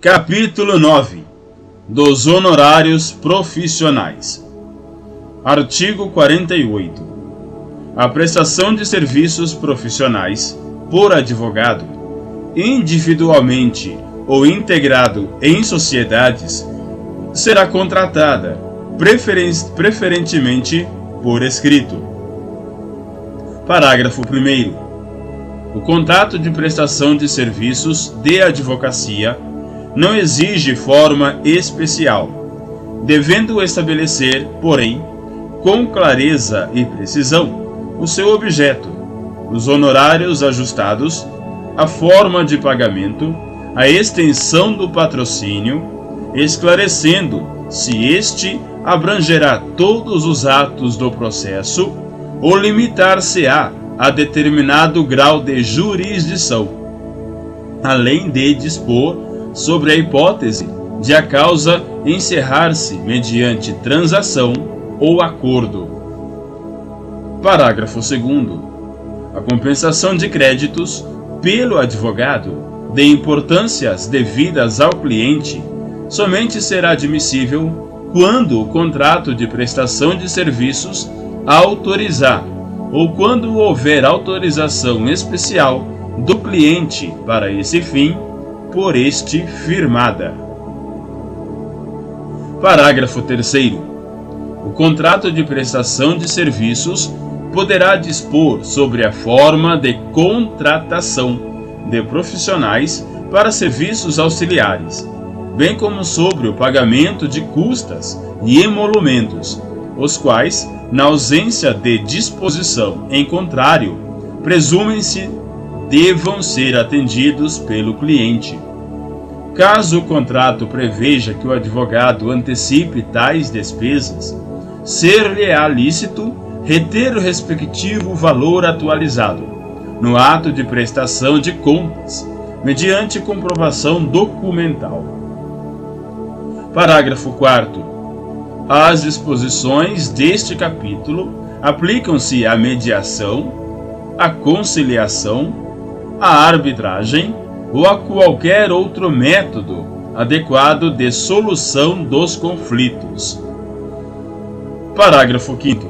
Capítulo 9 dos honorários profissionais. Artigo 48. A prestação de serviços profissionais por advogado, individualmente ou integrado em sociedades, será contratada preferentemente por escrito. Parágrafo 1º. O contrato de prestação de serviços de advocacia não exige forma especial, devendo estabelecer, porém, com clareza e precisão, o seu objeto, os honorários ajustados, a forma de pagamento, a extensão do patrocínio, esclarecendo se este abrangerá todos os atos do processo ou limitar-se-á a determinado grau de jurisdição, além de dispor sobre a hipótese de a causa encerrar-se mediante transação ou acordo. Parágrafo 2º. A compensação de créditos pelo advogado de importâncias devidas ao cliente somente será admissível quando o contrato de prestação de serviços autorizar ou quando houver autorização especial do cliente para esse fim por este firmada. Parágrafo 3º. O contrato de prestação de serviços poderá dispor sobre a forma de contratação de profissionais para serviços auxiliares, bem como sobre o pagamento de custas e emolumentos, os quais, na ausência de disposição em contrário, presumem-se devam ser atendidos pelo cliente. Caso o contrato preveja que o advogado antecipe tais despesas, ser-lhe-á lícito reter o respectivo valor atualizado no ato de prestação de contas, mediante comprovação documental. Parágrafo 4º. As disposições deste capítulo aplicam-se à mediação, à conciliação, à arbitragem ou a qualquer outro método adequado de solução dos conflitos. Parágrafo 5º.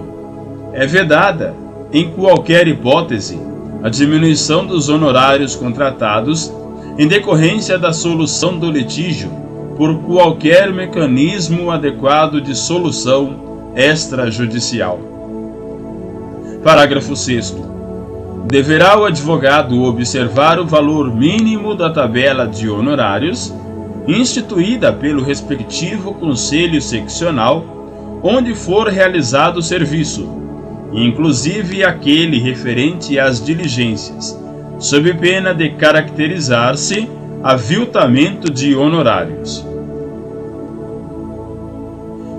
É vedada, em qualquer hipótese, a diminuição dos honorários contratados em decorrência da solução do litígio por qualquer mecanismo adequado de solução extrajudicial. Parágrafo 6º. Deverá o advogado observar o valor mínimo da tabela de honorários instituída pelo respectivo conselho seccional onde for realizado o serviço, inclusive aquele referente às diligências, sob pena de caracterizar-se aviltamento de honorários.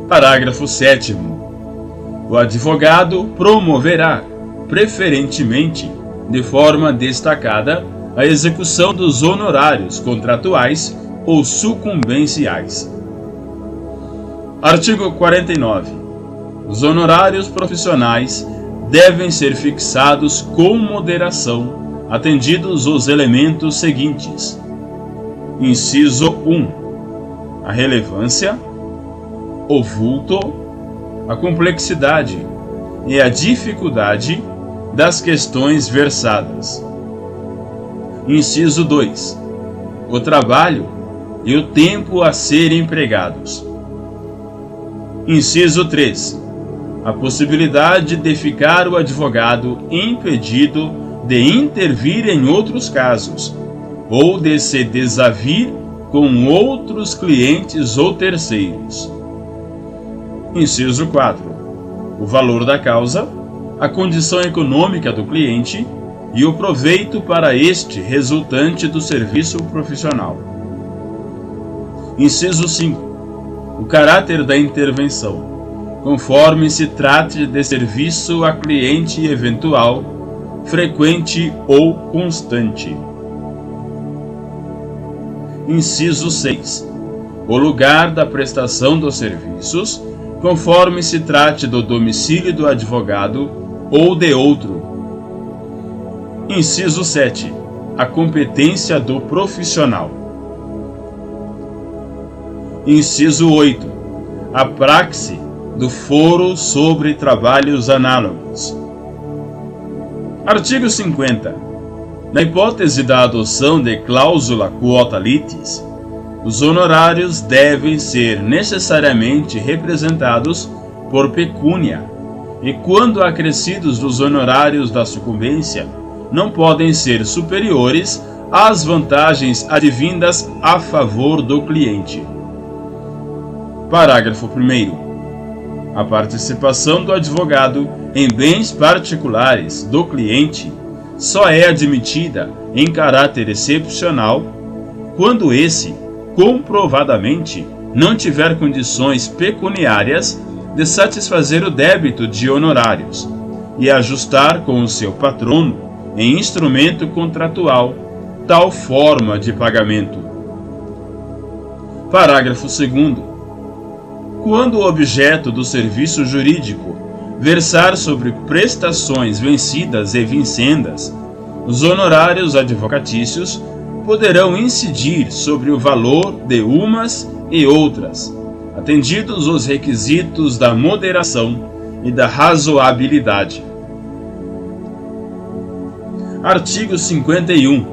Parágrafo 7º. O advogado promoverá, preferentemente, de forma destacada, a execução dos honorários contratuais ou sucumbenciais. Artigo 49. Os honorários profissionais devem ser fixados com moderação, atendidos os elementos seguintes. Inciso 1. A relevância, o vulto, a complexidade e a dificuldade das questões versadas. Inciso 2. O trabalho e o tempo a ser empregados. Inciso 3. A possibilidade de ficar o advogado impedido de intervir em outros casos, ou de se desavir com outros clientes ou terceiros. Inciso 4. O valor da causa, a condição econômica do cliente e o proveito para este resultante do serviço profissional. Inciso 5. O caráter da intervenção, conforme se trate de serviço a cliente eventual, frequente ou constante. Inciso 6. O lugar da prestação dos serviços, conforme se trate do domicílio do advogado ou de outro. Inciso 7. A competência do profissional. Inciso 8. A praxe do foro sobre trabalhos análogos. Artigo 50. Na hipótese da adoção de cláusula quota litis, os honorários devem ser necessariamente representados por pecúnia, e quando acrescidos dos honorários da sucumbência, não podem ser superiores às vantagens advindas a favor do cliente. Parágrafo 1º. A participação do advogado em bens particulares do cliente só é admitida em caráter excepcional quando esse, comprovadamente, não tiver condições pecuniárias de satisfazer o débito de honorários e ajustar com o seu patrono, em instrumento contratual, tal forma de pagamento. Parágrafo 2º. Quando o objeto do serviço jurídico versar sobre prestações vencidas e vincendas, os honorários advocatícios poderão incidir sobre o valor de umas e outras, atendidos os requisitos da moderação e da razoabilidade. Artigo 51.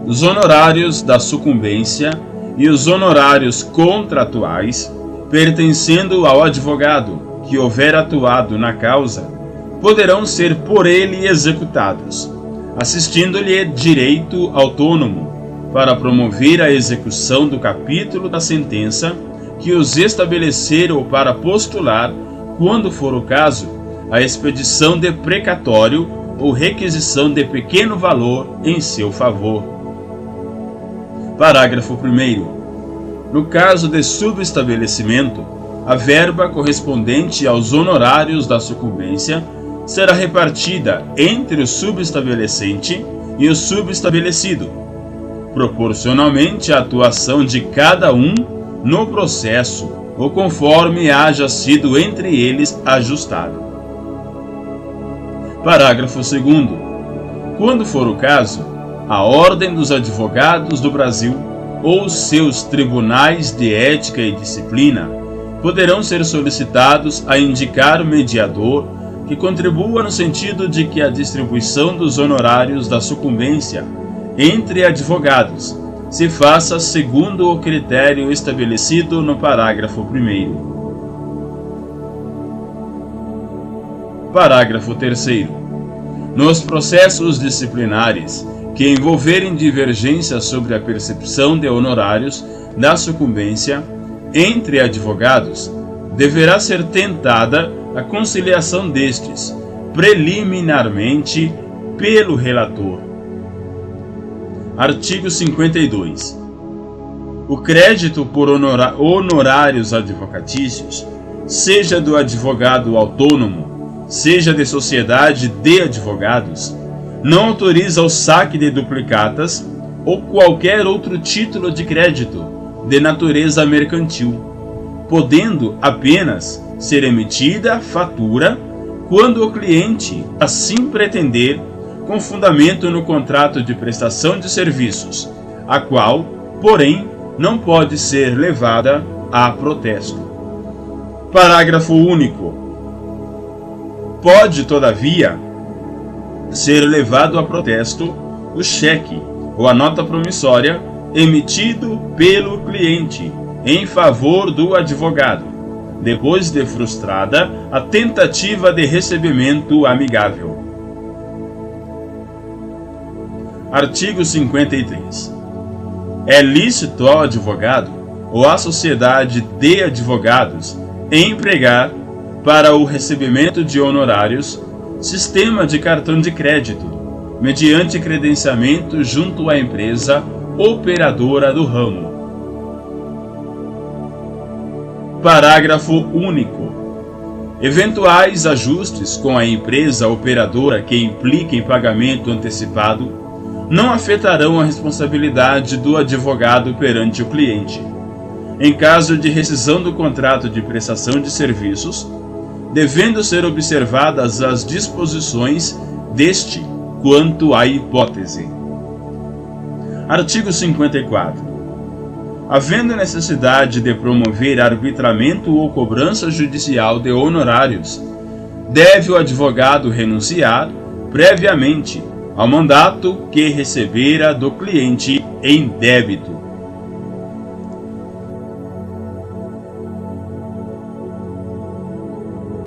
Os honorários da sucumbência e os honorários contratuais pertencendo ao advogado que houver atuado na causa poderão ser por ele executados, assistindo-lhe direito autônomo para promover a execução do capítulo da sentença que os estabelecer ou para postular, quando for o caso, a expedição de precatório ou requisição de pequeno valor em seu favor. Parágrafo 1º. No caso de subestabelecimento, a verba correspondente aos honorários da sucumbência será repartida entre o subestabelecente e o subestabelecido, proporcionalmente à atuação de cada um no processo ou conforme haja sido entre eles ajustado. Parágrafo 2º. Quando for o caso, a Ordem dos Advogados do Brasil ou seus tribunais de ética e disciplina poderão ser solicitados a indicar o mediador que contribua no sentido de que a distribuição dos honorários da sucumbência entre advogados se faça segundo o critério estabelecido no parágrafo 1º. Parágrafo 3º. Nos processos disciplinares que envolverem divergência sobre a percepção de honorários da sucumbência entre advogados, deverá ser tentada a conciliação destes, preliminarmente pelo relator. Artigo 52. O crédito por honorários advocatícios, seja do advogado autônomo, seja de sociedade de advogados, não autoriza o saque de duplicatas ou qualquer outro título de crédito de natureza mercantil, podendo apenas ser emitida fatura quando o cliente assim pretender, com fundamento no contrato de prestação de serviços, a qual, porém, não pode ser levada a protesto. Parágrafo único. Pode, todavia, ser levado a protesto o cheque ou a nota promissória emitido pelo cliente em favor do advogado, depois de frustrada a tentativa de recebimento amigável. Artigo 53. É lícito ao advogado ou à sociedade de advogados empregar, para o recebimento de honorários, sistema de cartão de crédito, mediante credenciamento junto à empresa operadora do ramo. Parágrafo único. Eventuais ajustes com a empresa operadora que impliquem pagamento antecipado não afetarão a responsabilidade do advogado perante o cliente. Em caso de rescisão do contrato de prestação de serviços, devendo ser observadas as disposições deste quanto à hipótese. Artigo 54. Havendo necessidade de promover arbitramento ou cobrança judicial de honorários, deve o advogado renunciar previamente ao mandato que recebera do cliente em débito.